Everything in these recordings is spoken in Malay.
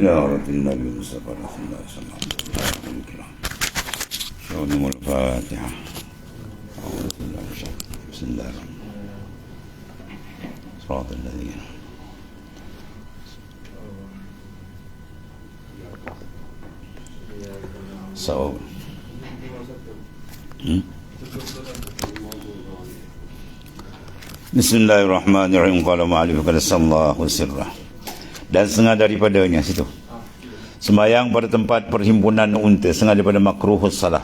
زيارة النبي المصطفى صلى الله عليه وسلم. شؤون الفاتحة. أعوذ بالله من الشيطان. بسم الله الرحمن الرحيم. صراط الذين So, Bismillahirrahmanirrahim. Qala ma'alif qala sallahu sirrah. Dan setengah daripadanya situ, sembahyang pada tempat perhimpunan unta, setengah daripada makruhus salah.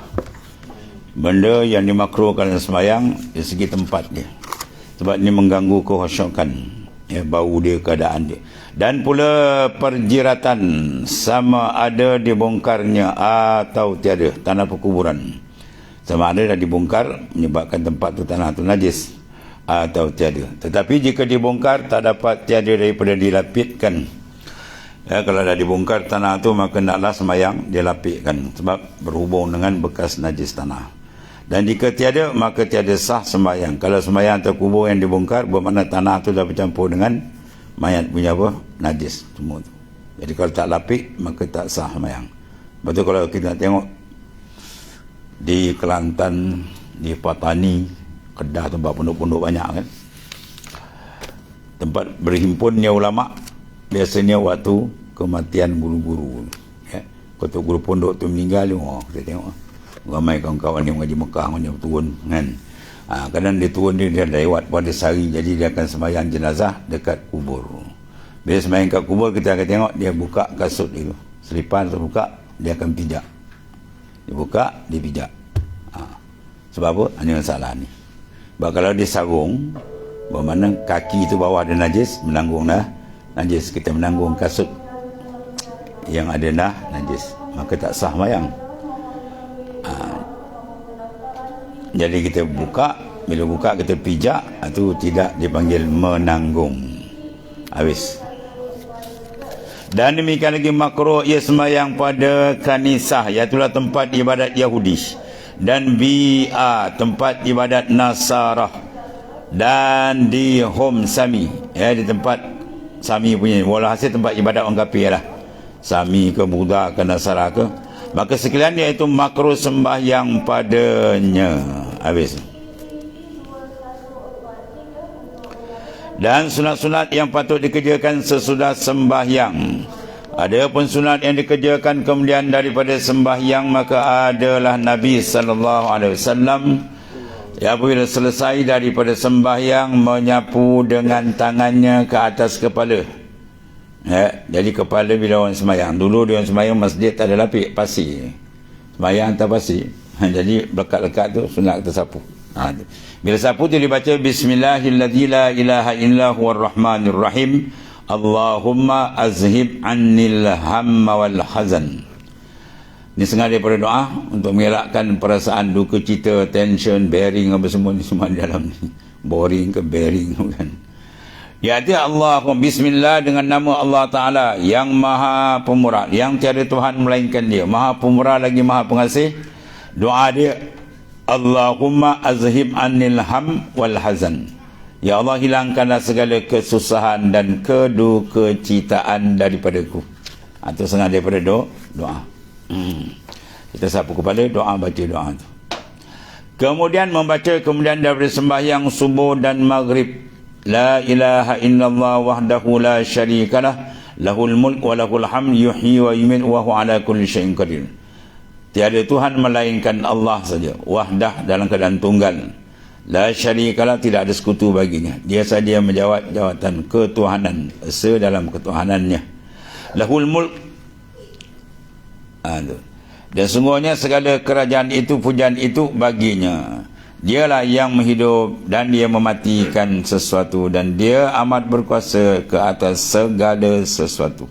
Benda yang dimakruhkan sembahyang dari segi tempat dia, sebab ini mengganggu kekhusyukan, ya, bau dia, keadaan dia. Dan pula perjiratan, sama ada dibongkarnya atau tiada tanah perkuburan, sama ada dah dibongkar menyebabkan tempat tu tanah tu najis atau tiada. Tetapi jika dibongkar tak dapat tiada daripada dilapitkan, ya, kalau dah dibongkar tanah tu maka naklah sembahyang dia lapitkan, sebab berhubung dengan bekas najis tanah. Dan jika tiada maka tiada sah sembahyang. Kalau sembahyang atau kubur yang dibongkar bermakna tanah tu dah bercampur dengan mayat punya apa? Najis semua tu. Jadi kalau tak lapik maka tak sah sembahyang. Betul. Kalau kita tengok di Kelantan, di Patani, Kedah, tempat pondok-pondok banyak kan, tempat berhimpunnya ulama, biasanya waktu kematian guru-guru, ya. Ketua guru pondok tu meninggal, kita tengok ramai kawan-kawan yang mengaji Mekah yang turun kan. Kadang dia turun, dia lewat pada sehari, jadi dia akan sembahyang jenazah dekat kubur. Bila sembahyang kat kubur, kita akan tengok dia buka kasut itu, selipan terbuka, dia akan pijak. Dia buka, dia pijak. Sebab apa? Ini masalah ni. Sebab kalau dia sarung, bermakna kaki itu bawah ada najis, menanggung dah najis. Kita menanggung kasut yang ada dah najis, maka tak sah sembahyang. Jadi kita buka, bila buka kita pijak, itu tidak dipanggil menanggung. Habis. Dan demikian lagi makruh ia sembahyang pada kanisah, iaitulah tempat ibadat Yahudi, dan bi'a, tempat ibadat Nasarah, dan di home Sami, ya, di tempat Sami punya, walhasil tempat ibadat orang kafir lah, Sami ke Buddha ke Nasara ke, maka sekalian iaitu makruh sembahyang padanya. Habis. Dan sunat-sunat yang patut dikerjakan sesudah sembahyang. Ada pun sunat yang dikerjakan kemudian daripada sembahyang, maka adalah Nabi SAW, ya, apabila selesai daripada sembahyang menyapu dengan tangannya ke atas kepala. Ya, jadi kepala bila orang sembahyang, dulu dia orang sembahyang masjid tak ada lapik pasir, sembahyang atas pasir. Jadi lekat-lekat tu sunat kita sapu. Bila sapu tu dibaca Bismillahilladzi la ilaha illa huwar rahmanir rahim, Allahumma azhib annil hamma wal hazan. Ini sengaja daripada doa untuk mengelakkan perasaan duka cita, tension, bearing, apa semua ni semua di dalam ni. Boring ke bearing kan. Iaitu Allahumma, bismillah, dengan nama Allah Ta'ala yang maha pemurah, yang tiada Tuhan melainkan dia, maha pemurah lagi maha pengasih. Doa dia, Allahumma azhib anil ham wal hazan. Ya Allah, hilangkanlah segala kesusahan dan kedukecitaan daripadaku. Itu sengaja daripada doa. Kita sapu kepala, doa, baca doa tu. Kemudian membaca kemudian daripada sembahyang subuh dan maghrib, la ilaha illallah wahdahu la syarikalah, lahul mulk wa lahul hamd, yuhyi wa yumiit wa huwa ala kulli syai'in qadir. Tiada Tuhan melainkan Allah saja, wahdah, dalam keadaan tunggal, la syarikalah, tidak ada sekutu baginya, dia saja yang menjawab jawatan ketuhanan, esa dalam ketuhanannya. Lahul mulk, dan sungguhnya segala kerajaan itu, pujian itu baginya. Dialah yang menghidup dan dia mematikan sesuatu, dan dia amat berkuasa ke atas segala sesuatu.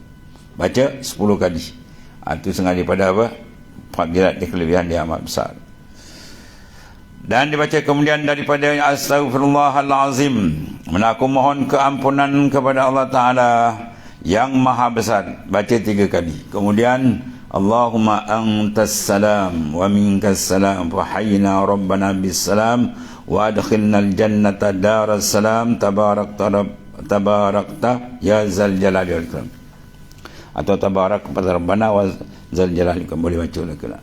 Baca 10 kali. Itu sengaja daripada apa? Fadilat dia, kelebihan dia amat besar. Dan dibaca kemudian daripada Astaghfirullahalazim, aku mohon keampunan kepada Allah Ta'ala yang maha besar, baca 3 kali. Kemudian Allahumma antas salam wa minkas salam, fahayyina rabbana bis salam wa adkhilnal jannata daras salam, tabarakta ya zal jalali wal ikram. atau tabarak rabbana wa zal jalali, boleh baca lah.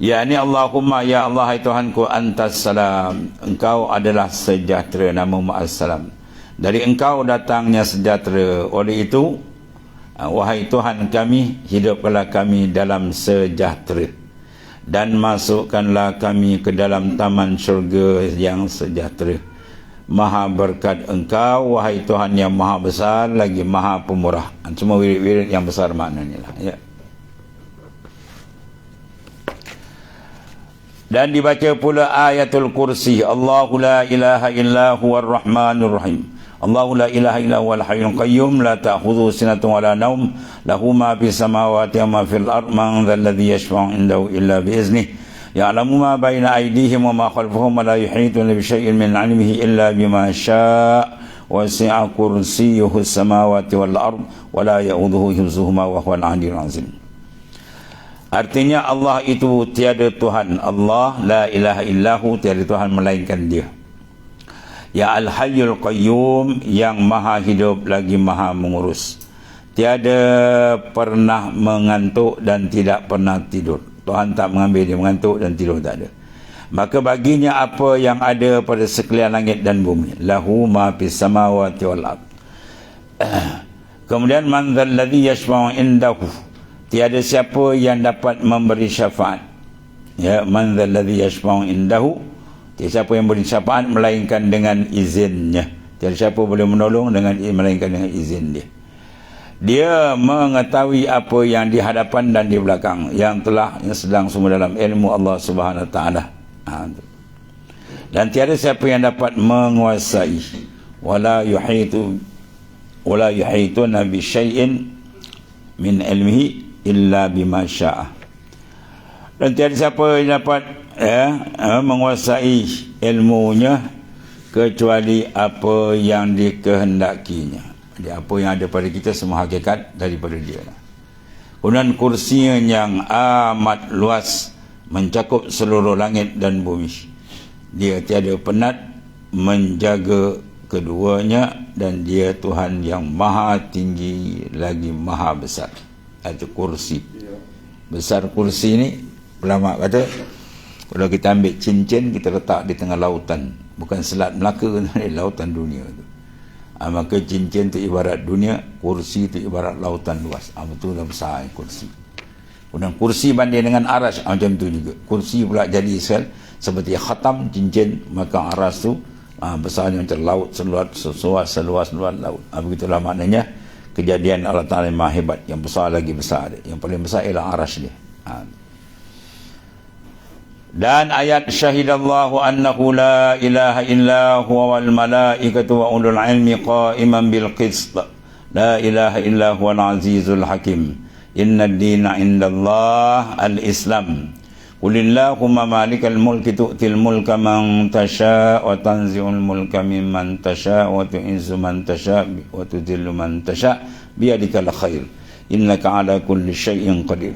Ya ni Allahumma, ya Allah hai Tuhanku, antas salam, engkau adalah sejahtera, namamu as-salam, dari engkau datangnya sejahtera. Oleh itu, wahai Tuhan kami, hidupkanlah kami dalam sejahtera dan masukkanlah kami ke dalam taman syurga yang sejahtera. Maha berkat engkau, wahai Tuhan yang maha besar lagi maha pemurah. Cuma wirid-wirid yang besar maknanya lah, ya. Dan dibaca pula ayatul kursi. Allahu la ilaha illa huwar rahmanur rahim. Allahu la ilaha illa huwal hayyul qayyum la ta'khudhuhu sinatun wa la nawm lahu ma fis samawati wa ma fil ard man dhal ladzi yashfa'u indahu illa bi iznihi ya'lamu ma baina aydihim wa ma khalfahum wa la yuhituna bi shay'in min 'ilmihi illa bima syaa' wasi'a kursiyyuhu as-samawati wal ard wa la ya'udhuhu hifdhuhuma wa huwal 'aliyyul 'azim. Artinya Allah itu tiada Tuhan. Allah la ilaha illahu, tiada Tuhan melainkan Dia. Ya al-hayyul qayyum, yang maha hidup lagi maha mengurus. Tiada pernah mengantuk dan tidak pernah tidur. Tuhan tak mengambil dia mengantuk dan tidur, tak ada. Maka baginya apa yang ada pada sekalian langit dan bumi. Lahu ma fis samawati wal ard. Kemudian man dzal ladzi yashfa'u indahu, tiada siapa yang dapat memberi syafaat. Ya, man dzal ladzi yashfa'u indahu, tiada siapa yang beri syafaat melainkan dengan izinnya. Tiada siapa boleh menolong melainkan dengan izin dia. Dia mengetahui apa yang di hadapan dan di belakang, yang sedang semua dalam ilmu Allah Subhanahu wa taala. Dan tiada siapa yang dapat menguasai wala yuhituna bi syai'in min ilmihi illa bima syaa. Dan tiada siapa yang dapat menguasai ilmunya kecuali apa yang dikehendakinya. Jadi apa yang ada pada kita semua hakikat daripada Dia. Kemudian kursinya yang amat luas, mencakup seluruh langit dan bumi. Dia tiada penat menjaga keduanya, dan Dia Tuhan yang maha tinggi lagi maha besar. Itu kursi. Besar kursi ni, ulama kata, kalau kita ambil cincin, kita letak di tengah lautan, bukan Selat Melaka, lautan dunia tu. Maka cincin tu ibarat dunia, kursi tu ibarat lautan luas. Betul dah besar kursi. Kemudian kursi banding dengan aras, macam tu juga. Kursi pula jadi seperti khatam cincin, maka aras tu besarnya macam laut, seluas laut. Begitulah maknanya kejadian Allah Ta'ala yang maha hebat, yang besar lagi besar dia. Yang paling besar ialah aras dia. Dan ayat syahidallahu annahu la ilaha illa huwa wal malaikatu wa ulul ilmi qa'iman bil qist. La ilaha illa huwal azizul hakim. Inna ad-dina 'indallah al-islam. Qulillahumma malikal mulki tu'til mulka man tasha' wa tanzi'ul mulka mimman tasha' wa tu'izzu man tasha' wa tudhillu man tasha' biyadikal khair. Innaka 'ala kulli syai'in qadir.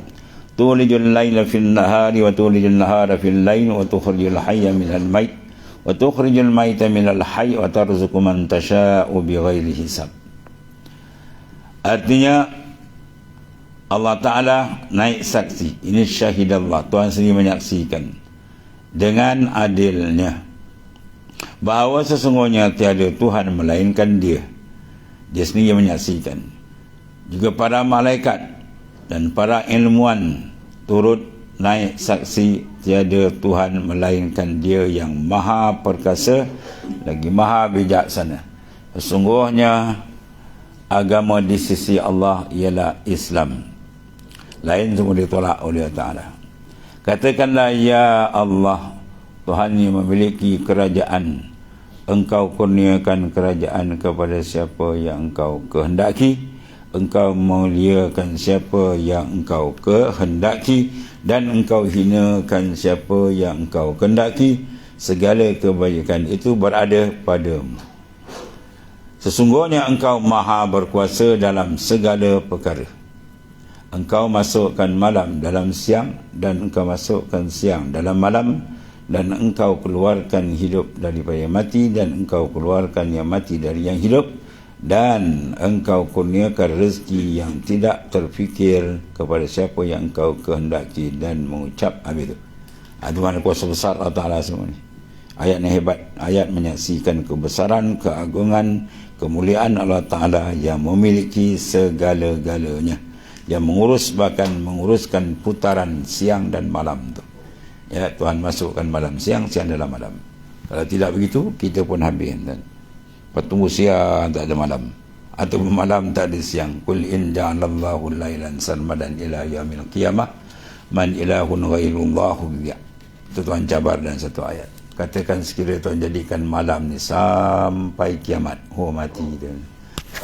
Tulijul laila fil nahari wa tulijul nahara fil lail wa tukhrijul hayya minal mayt wa tukhrijul mayta minal hayy wa tarzuqu man tasha'u bighairi hisab. Artinya Allah Ta'ala naik saksi. Ini syahidallah, Tuhan sendiri menyaksikan dengan adilnya bahawa sesungguhnya tiada Tuhan melainkan Dia. Dia sendiri menyaksikan. Juga para malaikat dan para ilmuwan turut naik saksi tiada Tuhan melainkan Dia yang maha perkasa lagi maha bijaksana. Sesungguhnya agama di sisi Allah ialah Islam. Lain semua ditolak oleh Allah Ta'ala. Katakanlah, ya Allah, Tuhan yang memiliki kerajaan, Engkau kurniakan kerajaan kepada siapa yang Engkau kehendaki. Engkau muliakan siapa yang Engkau kehendaki, dan Engkau hinakan siapa yang Engkau kehendaki. Segala kebaikan itu berada padamu. Sesungguhnya Engkau maha berkuasa dalam segala perkara. Engkau masukkan malam dalam siang, dan Engkau masukkan siang dalam malam, dan Engkau keluarkan hidup daripada yang mati, dan Engkau keluarkan yang mati dari yang hidup, dan engkau kurniakan rezeki yang tidak terfikir kepada siapa yang engkau kehendaki, dan mengucap habis itu. Itu mana kuasa besar Allah Ta'ala semua ni. Ayat ni hebat. Ayat menyaksikan kebesaran, keagungan, kemuliaan Allah Ta'ala yang memiliki segala-galanya, yang bahkan menguruskan putaran siang dan malam tu. Ya, Tuhan masukkan malam siang, siang dalam malam. Kalau tidak begitu, kita pun habis. Pertunggu siang tak ada malam, atau malam tak ada siang. Qul in ja'alallahu lailan sarmadan ila yaumil qiyamah man ilahun ghairullahu biya. Itu Tuhan cabar dalam satu ayat. Katakan sekiranya Tuhan jadikan malam ni sampai kiamat, mati dia.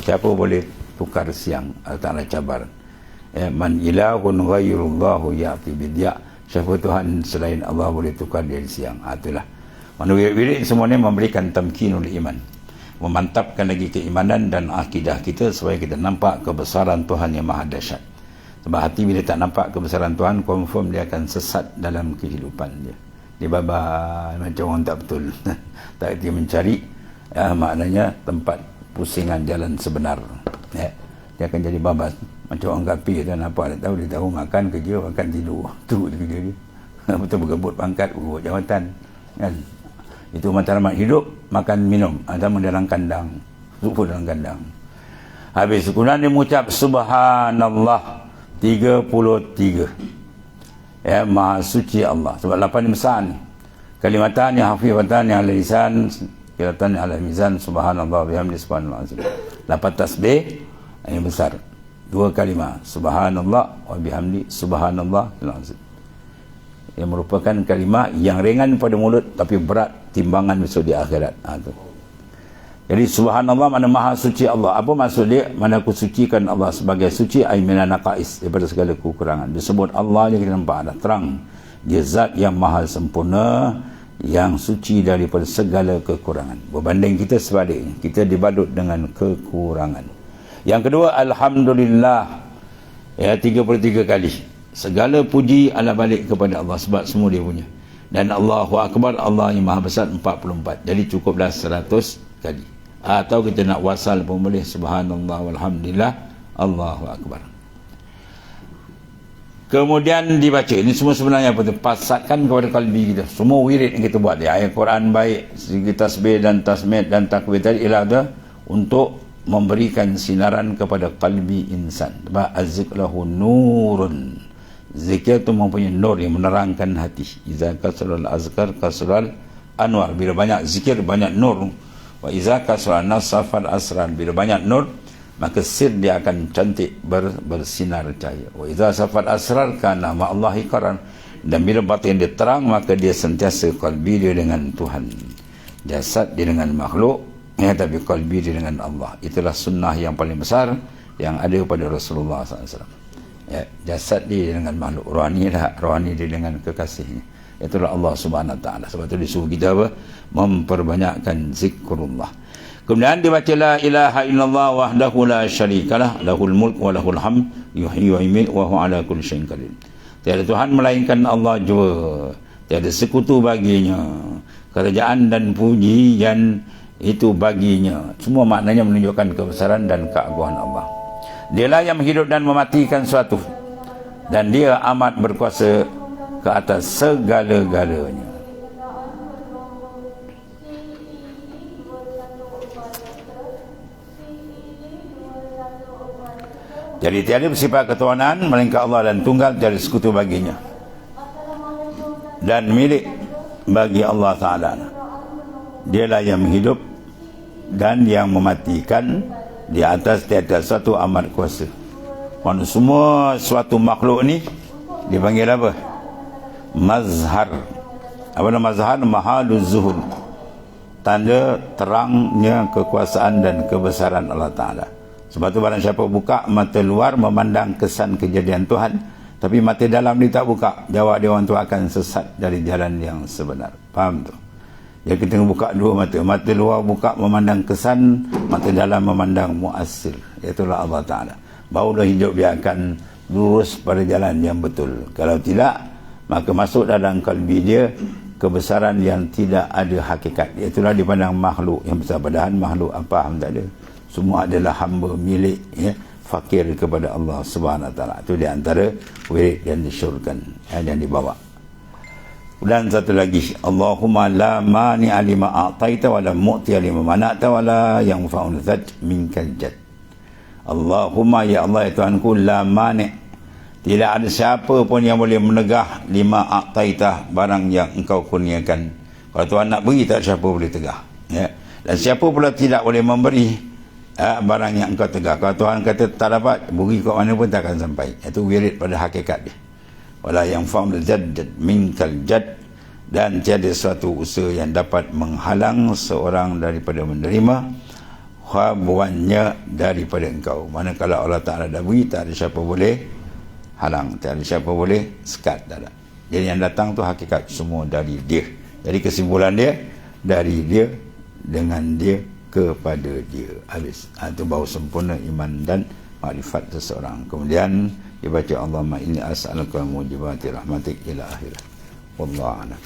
Siapa boleh tukar siang? Allah Ta'ala cabar. Ya, man ilahun ghairullahu ya'ti bidia. Siapa Tuhan selain Allah boleh tukar dia siang? Itulah. Mana wirid semuanya memberikan tamkinul iman, memantapkan lagi keimanan dan akidah kita supaya kita nampak kebesaran Tuhan yang maha dahsyat. Sebab hati bila tak nampak kebesaran Tuhan, confirm dia akan sesat dalam kehidupan dia. Dia babas macam orang tak betul. Tak erti mencari, ya, maknanya tempat pusingan jalan sebenar. Ya. Dia akan jadi babas. Macam orang kafir tu, nampak dia tahu makan kerja, makan tidur. Tu kerja dia. Betul bergebut pangkat, bergebut jawatan. Kan? Itu matlamat hidup, makan minum, sama dalam kandang, rupa dalam kandang. Habis kemudian dia mengucap subhanallah 33. Ya, maha suci Allah. Sebab 8 besar ni. Kalimatan yang hafifatan yang ala lisan, kilatan yang ala mizan, subhanallah bihamdi subhanallah. 8 tasbih yang besar. 2 kalimah, subhanallah wa bihamdi subhanallah. Yang merupakan kalimah yang ringan pada mulut tapi berat timbangan besok di akhirat. Jadi subhanallah makna maha suci Allah. Apa maksud dia? Mana aku sucikan Allah sebagai suci ay minan naqais, daripada segala kekurangan. Disebut Allah yang kita nampak dah terang. Dia zat yang maha sempurna, yang suci daripada segala kekurangan. Berbanding kita sebaliknya, kita dibadut dengan kekurangan. Yang kedua, alhamdulillah. Ya, 33 kali. Segala puji ala balik kepada Allah sebab semua dia punya. Dan Allahu Akbar, Allah yang maha besar 44. Jadi cukuplah 100 kali. Atau kita nak wasal pun boleh, subhanallah walhamdulillah Allahu Akbar. Kemudian dibaca. Ini semua sebenarnya apa tu? Pasatkan kepada kalbi kita. Semua wirid yang kita buat dia, ayat Quran baik, segi tasbih dan tasmid dan takbir tadi ialah ada untuk memberikan sinaran kepada kalbi insan. Sebab az-zikru nurun. Zikir itu mempunyai nur yang menerangkan hati. Iza kasral azkar kasral anwar. Bila banyak zikir banyak nur. Wa iza kasral nasafal asran. Bila banyak nur maka sir dia akan cantik bersinar cahaya. Wa iza safal asrar kana ma Allahi qaran. Dan bila batin dia terang maka dia sentiasa qalbi dia dengan Tuhan. Jasad dia dengan makhluk, ya, tapi qalbi dia dengan Allah. Itulah sunnah yang paling besar yang ada pada Rasulullah SAW. Ya, jasad dia dengan makhluk, rohani dia dengan kekasihnya. Itulah Allah Subhanahu Wa Taala. Sebab itu disuruh kita apa? Memperbanyakkan zikrullah. Kemudian dibaca la ilaha illallah wahdahu la syarikalah lahul mulk wa lahul hamd yuhyi wa yumiit wa huwa ala kulli syai'in qadir. Tiada Tuhan melainkan Allah jua. Tiada sekutu baginya. Kerajaan dan pujian itu baginya. Semua maknanya menunjukkan kebesaran dan keagungan Allah. Dialah yang menghidup dan mematikan suatu, dan dia amat berkuasa ke atas segala-galanya. Jadi tiada bersifat ketuhanan melainkan Allah, dan tunggal tiada sekutu baginya, dan milik bagi Allah Ta'ala. Dialah yang menghidup dan yang mematikan, di atas tiada satu amat kuasa. Mana semua suatu makhluk ni dipanggil apa? Mazhar. Apa nama mazhar? Mahaluz zuhur. Tanda terangnya kekuasaan dan kebesaran Allah Ta'ala. Sebab tu barang siapa buka mata luar memandang kesan kejadian Tuhan, tapi mata dalam dia tak buka, jawab dia orang tu akan sesat dari jalan yang sebenar. Faham tu? Jadi kita buka dua mata. Mata luar buka memandang kesan, mata dalam memandang muasir. Itulah Allah Ta'ala. Barulah hidup dia akan lurus pada jalan yang betul. Kalau tidak, maka masuk dalam kalbi dia kebesaran yang tidak ada hakikat. Itulah dipandang makhluk yang besar. Padahal makhluk apa tak ada. semua adalah hamba milik, ya, fakir kepada Allah Subhanahu Wa Taala. Itu di antara wirid yang disyurkan, yang dibawa. Dan satu lagi, Allahumma la mani'a lima a'taita wa la mu'tiya lima mana'ta wa la yanfa'u dzat minkal jadd. Allahumma, ya Allah, ya Tuhanku, la mani', tidak ada siapa pun yang boleh menegah lima a'taita, barang yang engkau kurniakan. Kalau Tuhan nak beri, tak siapa boleh tegah, ya. Dan siapa pula tidak boleh memberi barang yang engkau tegak. Kalau Tuhan kata tak dapat, beri kat mana pun tak akan sampai. Itu wirid pada hakikat dia. Wala yang fa'ul jadd minkal jadd, dan tiada suatu usaha yang dapat menghalang seorang daripada menerima habuannya daripada engkau. Manakala Allah Ta'ala dah beri, tak ada siapa boleh halang, tak ada siapa boleh sekat, tak ada. Jadi yang datang tu hakikat semua dari dia. Jadi kesimpulan dia, dari dia, dengan dia, kepada dia. Habis. Itu baru sempurna iman dan makrifat seseorang. Kemudian dia baca Allahumma inni as'aluka mujibati rahmatik ila akhirah. Wallahu a'lam.